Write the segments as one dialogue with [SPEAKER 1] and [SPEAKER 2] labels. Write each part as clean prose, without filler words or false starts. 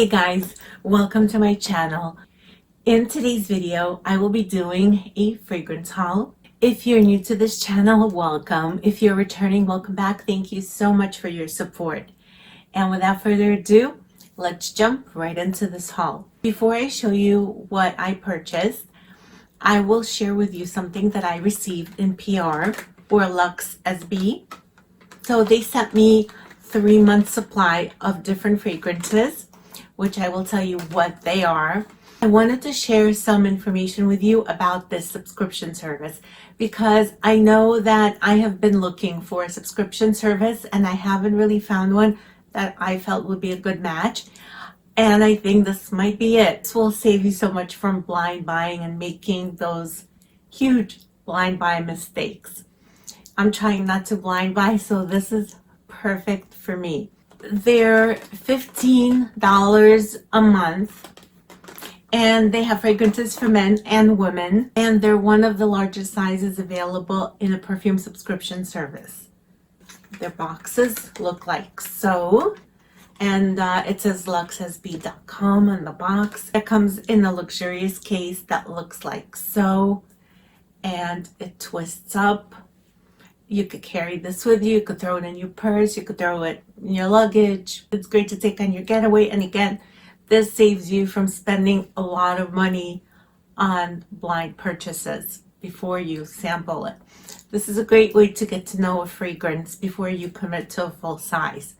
[SPEAKER 1] Hey guys, welcome to my channel. In today's video, I will be doing a fragrance haul. If you're new to this channel, welcome. If you're returning, welcome back. Thank you so much for your support. And without further ado, let's jump right into this haul. Before I show you what I purchased, I will share with you something that I received in PR or LUXSB. So they sent me 3 months supply of different fragrances, which I will tell you what they are. I wanted to share some information with you about this subscription service because I know that I have been looking for a subscription service and I haven't really found one that I felt would be a good match. And I think this might be it. This will save you so much from blind buying and making those huge blind buy mistakes. I'm trying not to blind buy, so this is perfect for me. They're $15 a month and they have fragrances for men and women, and they're one of the largest sizes available in a perfume subscription service. Their boxes look like so, and it says LUXSB.com on the box. It comes in a luxurious case that looks like so, and it twists up. You could carry this with you. You could throw it in your purse. You could throw it in your luggage. It's great to take on your getaway. And again, this saves you from spending a lot of money on blind purchases before you sample it. This is a great way to get to know a fragrance before you commit to a full size.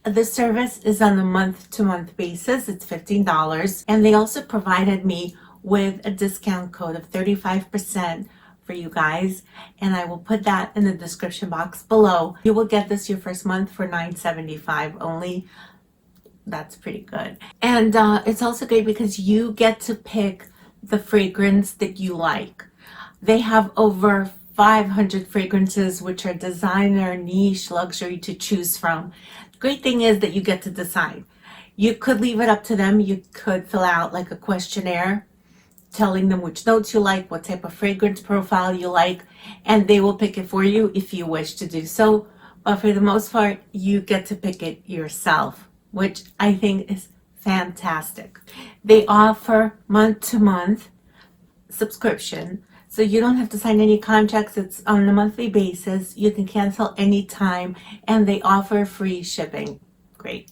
[SPEAKER 1] The service is on a month-to-month basis. It's $15. And they also provided me with a discount code of 35% for you guys, and I will put that in the description box below. You will get this your first month for $9.75 only. That's pretty good. And it's also great because you get to pick the fragrance that you like. They have over 500 fragrances, which are designer, niche, luxury to choose from. The great thing is that you get to decide. You could leave it up to them. You could fill out like a questionnaire telling them which notes you like, what type of fragrance profile you like, and they will pick it for you if you wish to do so. But for the most part, you get to pick it yourself, which I think is fantastic. They offer month-to-month subscription, so you don't have to sign any contracts. It's on a monthly basis. You can cancel anytime, and they offer free shipping. Great.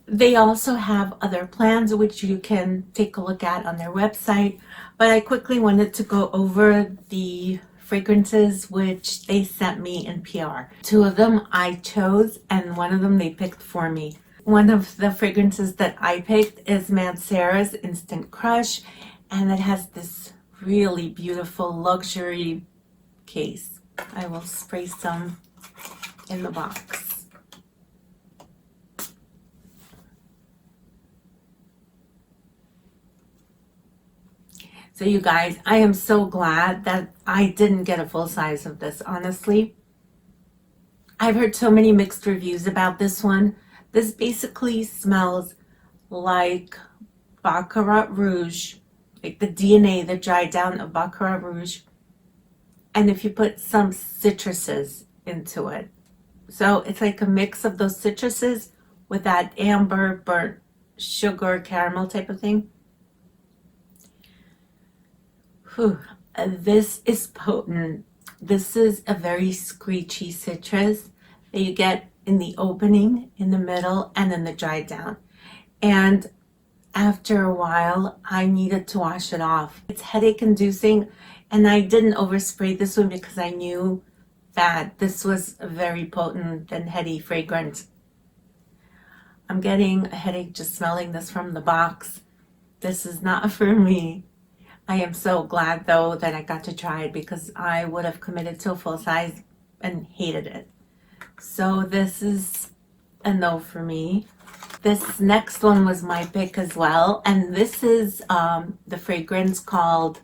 [SPEAKER 1] They also have other plans which you can take a look at on their website, but I quickly wanted to go over the fragrances which they sent me in PR. 2 of them I chose and 1 of them they picked for me. One of the fragrances that I picked is Mancera's Instant Crush, and it has this really beautiful luxury case. I will spray some in the box. So you guys, I am so glad that I didn't get a full size of this, honestly. I've heard so many mixed reviews about this one. This basically smells like Baccarat Rouge, like the DNA, the dried down of Baccarat Rouge. And if you put some citruses into it. So it's like a mix of those citruses with that amber, burnt sugar, caramel type of thing. Whew. This is potent. This is a very screechy citrus that you get in the opening, in the middle, and in the dry down. And after a while, I needed to wash it off. It's headache inducing, and I didn't overspray this one because I knew that this was a very potent and heady fragrance. I'm getting a headache just smelling this from the box. This is not for me. I am so glad though that I got to try it because I would have committed to a full size and hated it. So this is a no for me. This next one was my pick as well, and this is the fragrance called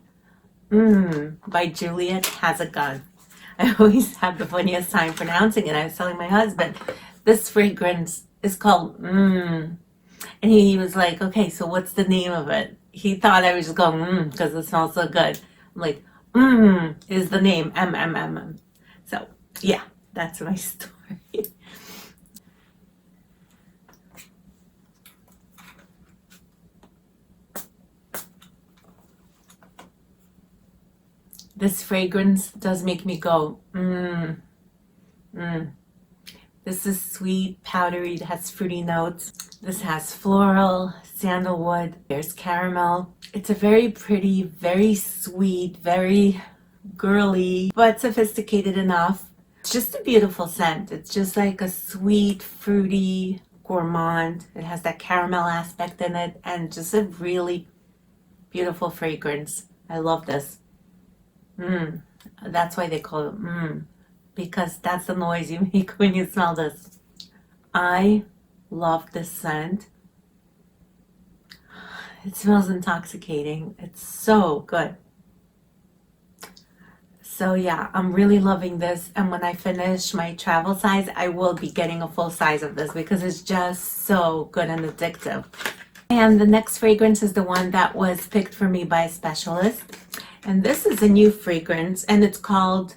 [SPEAKER 1] Mmmm by Juliette Has A Gun. I always have the funniest time pronouncing it. I was telling my husband, this fragrance is called Mmmm. And he was like, okay, so what's the name of it? He thought I was just going, because it smells so good. I'm like, is the name, MMM. So, yeah, that's my story. This fragrance does make me go, mmm, mmm. This is sweet, powdery, it has fruity notes. This has floral, sandalwood, there's caramel. It's a very pretty, very sweet, very girly, but sophisticated enough. It's just a beautiful scent. It's just like a sweet, fruity, gourmand. It has that caramel aspect in it and just a really beautiful fragrance. I love this. Mmm. That's why they call it mmm, because that's the noise you make when you smell this. I love this scent. It smells intoxicating. It's so good. So yeah, I'm really loving this, and when I finish my travel size, I will be getting a full size of this because it's just so good and addictive. And the next fragrance is the one that was picked for me by a specialist. And this is a new fragrance, and it's called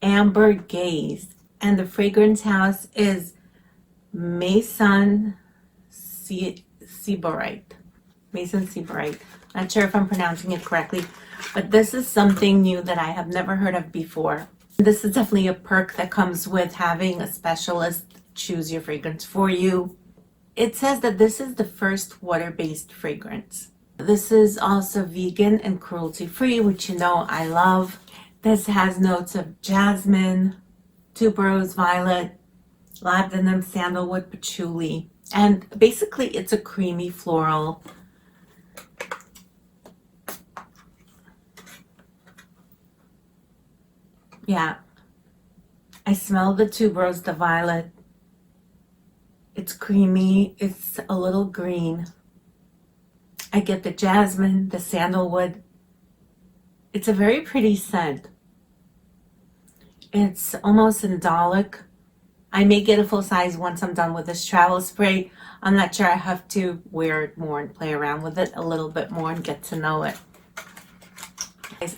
[SPEAKER 1] Amber Gaze. And the fragrance house is Maison Sybarite. Maison Sybarite. Not sure if I'm pronouncing it correctly, but this is something new that I have never heard of before. This is definitely a perk that comes with having a specialist choose your fragrance for you. It says that this is the first water-based fragrance. This is also vegan and cruelty-free, which you know I love. This has notes of jasmine, tuberose violet, labdanum, sandalwood, patchouli, and basically it's a creamy floral. Yeah, I smell the tuberose, the violet. It's creamy, it's a little green. I get the jasmine, the sandalwood. It's a very pretty scent. It's almost symbolic. I may get a full size once I'm done with this travel spray. I'm not sure. I have to wear it more and play around with it a little bit more and get to know it.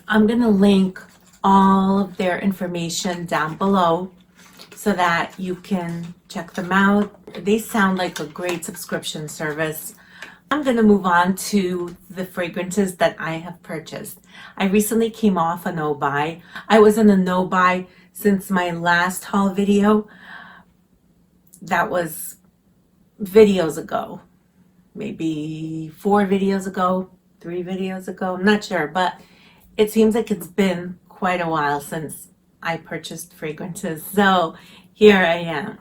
[SPEAKER 1] I'm going to link all of their information down below so that you can check them out. They sound like a great subscription service. I'm going to move on to the fragrances that I have purchased. I recently came off a no-buy. I was in a no-buy since my last haul video. That was videos ago. Maybe 4 videos ago, 3 videos ago. I'm not sure, but it seems like it's been quite a while since I purchased fragrances. So here I am.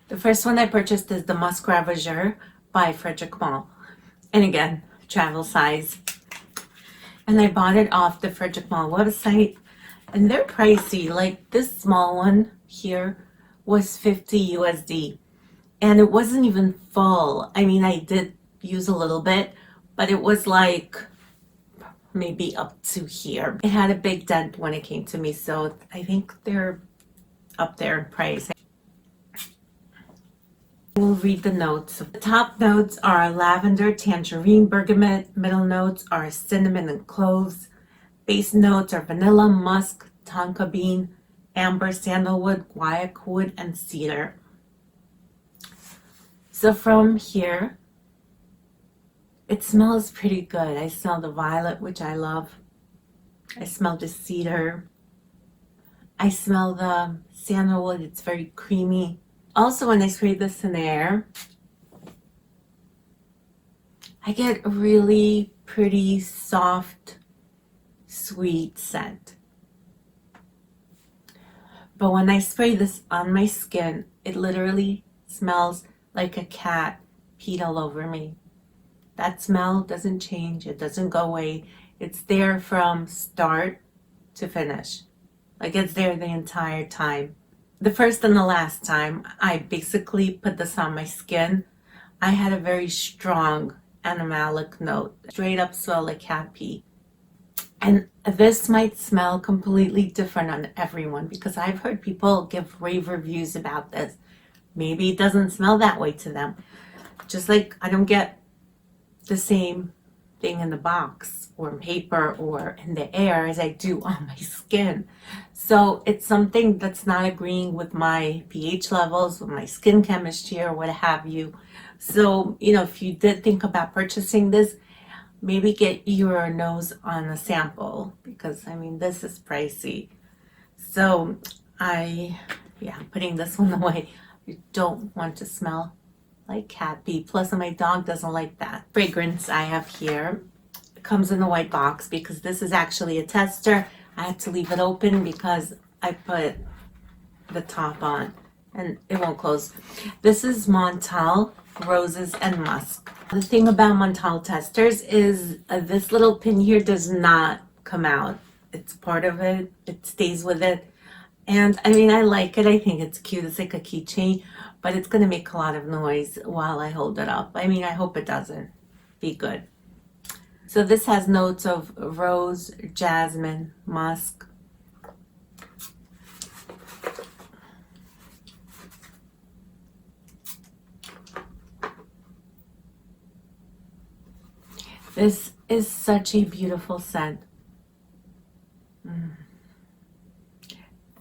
[SPEAKER 1] The first one I purchased is the Musk Ravageur by Frederic Malle. And again, travel size. And I bought it off the Frederic Malle website. And they're pricey. Like this small one here was 50 USD. And it wasn't even full. I mean, I did use a little bit, but it was like maybe up to here. It had a big dent when it came to me. So I think they're up there in price. We'll read the notes. The top notes are lavender, tangerine, bergamot. Middle notes are cinnamon and cloves. Base notes are vanilla, musk, tonka bean, amber, sandalwood, guaiac wood, and cedar. So from here, it smells pretty good. I smell the violet, which I love. I smell the cedar. I smell the sandalwood. It's very creamy. Also, when I spray this in the air, I get a really pretty, soft, sweet scent. But when I spray this on my skin, it literally smells like a cat peed all over me. That smell doesn't change. It doesn't go away. It's there from start to finish. Like it's there the entire time. The first and the last time I basically put this on my skin, I had a very strong animalic note. Straight up smell like cat pee. And this might smell completely different on everyone because I've heard people give rave reviews about this. Maybe it doesn't smell that way to them. Just like I don't get the same thing in the box or in paper or in the air as I do on my skin. So it's something that's not agreeing with my pH levels, with my skin chemistry or what have you. So, you know, if you did think about purchasing this, maybe get your nose on a sample, because I mean, this is pricey. So I'm putting this one away. You don't want to smell like cat pee. Plus, my dog doesn't like that. Fragrance I have here comes in a white box because this is actually a tester. I had to leave it open because I put the top on and it won't close. This is Montal Roses and Musk. The thing about Montal testers is this little pin here does not come out. It's part of it. It stays with it. And I mean, I like it. I think it's cute. It's like a keychain, but it's going to make a lot of noise while I hold it up. I mean, I hope it doesn't. Be good. So this has notes of rose, jasmine, musk. This is such a beautiful scent.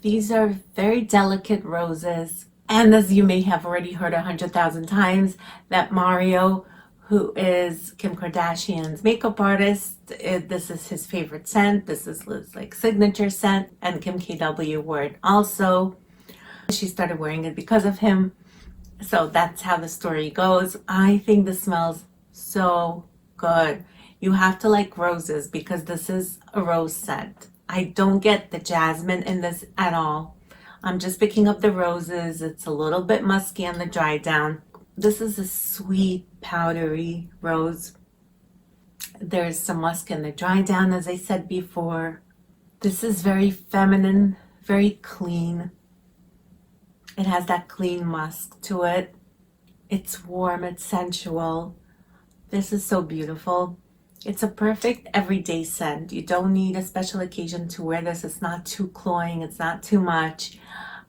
[SPEAKER 1] These are very delicate roses. And as you may have already heard 100,000 times, that Mario, who is Kim Kardashian's makeup artist, this is his favorite scent. This is his like signature scent. And Kim KW wore it also. She started wearing it because of him. So that's how the story goes. I think this smells so good. You have to like roses because this is a rose scent. I don't get the jasmine in this at all. I'm just picking up the roses. It's a little bit musky on the dry down. This is a sweet, powdery rose. There's some musk in the dry down, as I said before. This is very feminine, very clean. It has that clean musk to it. It's warm, it's sensual. This is so beautiful. It's a perfect everyday scent. You don't need a special occasion to wear this. It's not too cloying, it's not too much.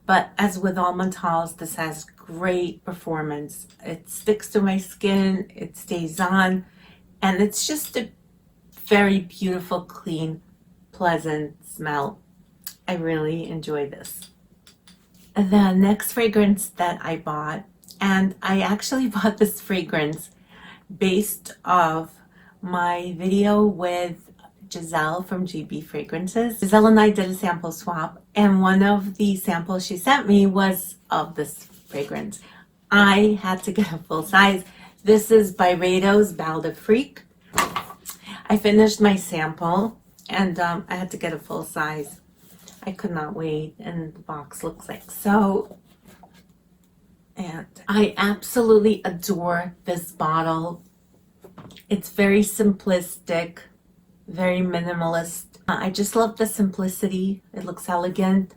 [SPEAKER 1] But as with all Montals, this has great performance. It sticks to my skin, it stays on, and it's just a very beautiful, clean, pleasant smell. I really enjoy this. The next fragrance that I bought, and I actually bought this fragrance based off my video with Giselle from GB Fragrances. Giselle and I did a sample swap, and one of the samples she sent me was of this fragrance. I had to get a full size. This is Byredo's Bal de Freak. I finished my sample, and I had to get a full size. I could not wait, and the box looks like so. And I absolutely adore this bottle. It's very simplistic, very minimalist. I just love the simplicity. It looks elegant,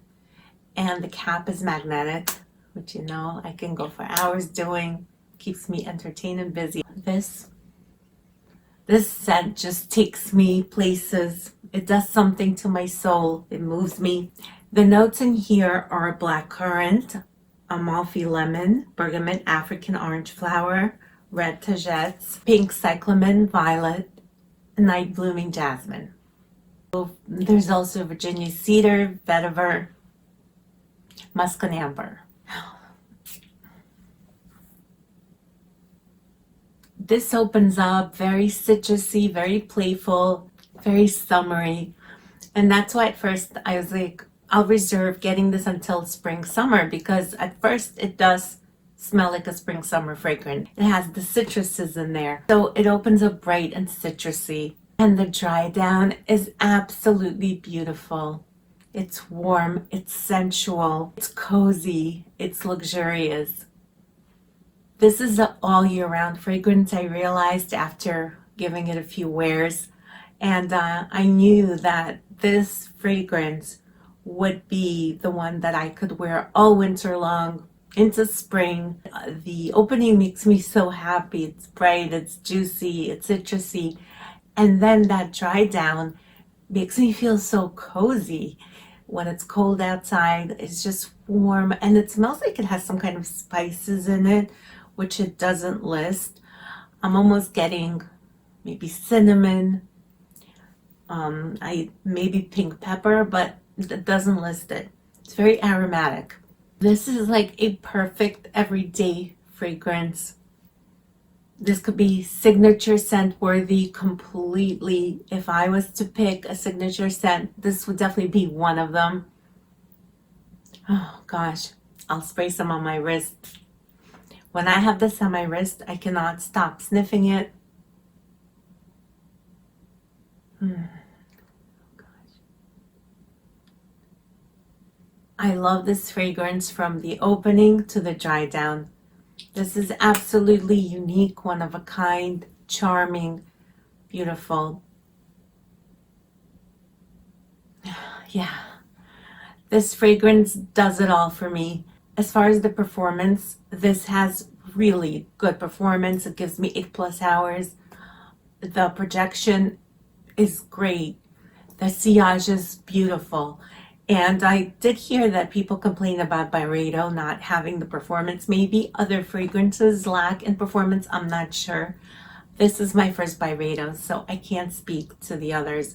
[SPEAKER 1] and the cap is magnetic, which you know I can go for hours doing. Keeps me entertained and busy. This scent just takes me places. It does something to my soul. It moves me. The notes in here are blackcurrant, Amalfi lemon, bergamot, African orange flower, red tagettes, pink cyclamen, violet, night blooming jasmine. There's also Virginia cedar, vetiver, musk and amber. This opens up very citrusy, very playful, very summery. And that's why at first I was like, I'll reserve getting this until spring, summer, because at first it does smell like a spring, summer fragrance. It has the citruses in there. So it opens up bright and citrusy. And the dry down is absolutely beautiful. It's warm, it's sensual, it's cozy, it's luxurious. This is an all year round fragrance, I realized after giving it a few wears. And I knew that this fragrance would be the one that I could wear all winter long into spring. The opening makes me so happy. It's bright, it's juicy, it's citrusy. And then that dry down makes me feel so cozy. When it's cold outside, it's just warm, and it smells like it has some kind of spices in it, which it doesn't list. I'm almost getting maybe cinnamon, maybe pink pepper, but it doesn't list it. It's very aromatic. This is like a perfect everyday fragrance. This could be signature scent worthy completely. If I was to pick a signature scent, this would definitely be one of them. Oh gosh, I'll spray some on my wrist. When I have this on my wrist, I cannot stop sniffing it. I love this fragrance from the opening to the dry down. This is absolutely unique, one of a kind, charming, beautiful. Yeah, this fragrance does it all for me. As far as the performance, this has really good performance. It gives me 8+ hours. The projection is great. The sillage is beautiful. And I did hear that people complain about Byredo not having the performance. Maybe other fragrances lack in performance. I'm not sure. This is my first Byredo, so I can't speak to the others.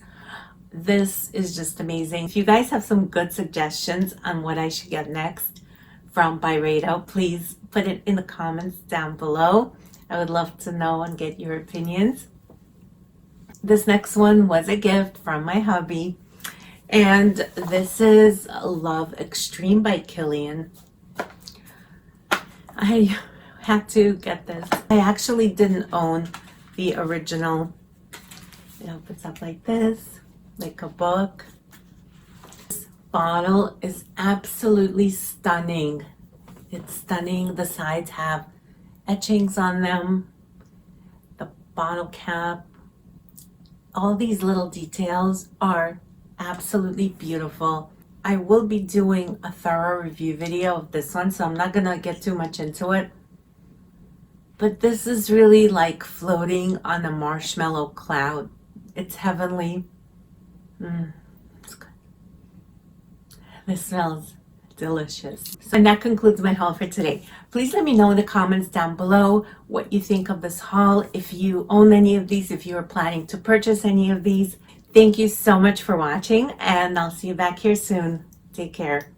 [SPEAKER 1] This is just amazing. If you guys have some good suggestions on what I should get next from Byredo, please put it in the comments down below. I would love to know and get your opinions. This next one was a gift from my hubby. And this is Love Extreme by Kilian. I had to get this. I actually didn't own the original. It opens up like this, like a book. This bottle is absolutely stunning. It's stunning. The sides have etchings on them. The bottle cap. All these little details are absolutely beautiful. I will be doing a thorough review video of this one, so I'm not gonna get too much into it. But this is really like floating on a marshmallow cloud. It's heavenly. It's good. This smells delicious. And that concludes my haul for today. Please let me know in the comments down below what you think of this haul. If you own any of these, if you are planning to purchase any of these. Thank you so much for watching, and I'll see you back here soon. Take care.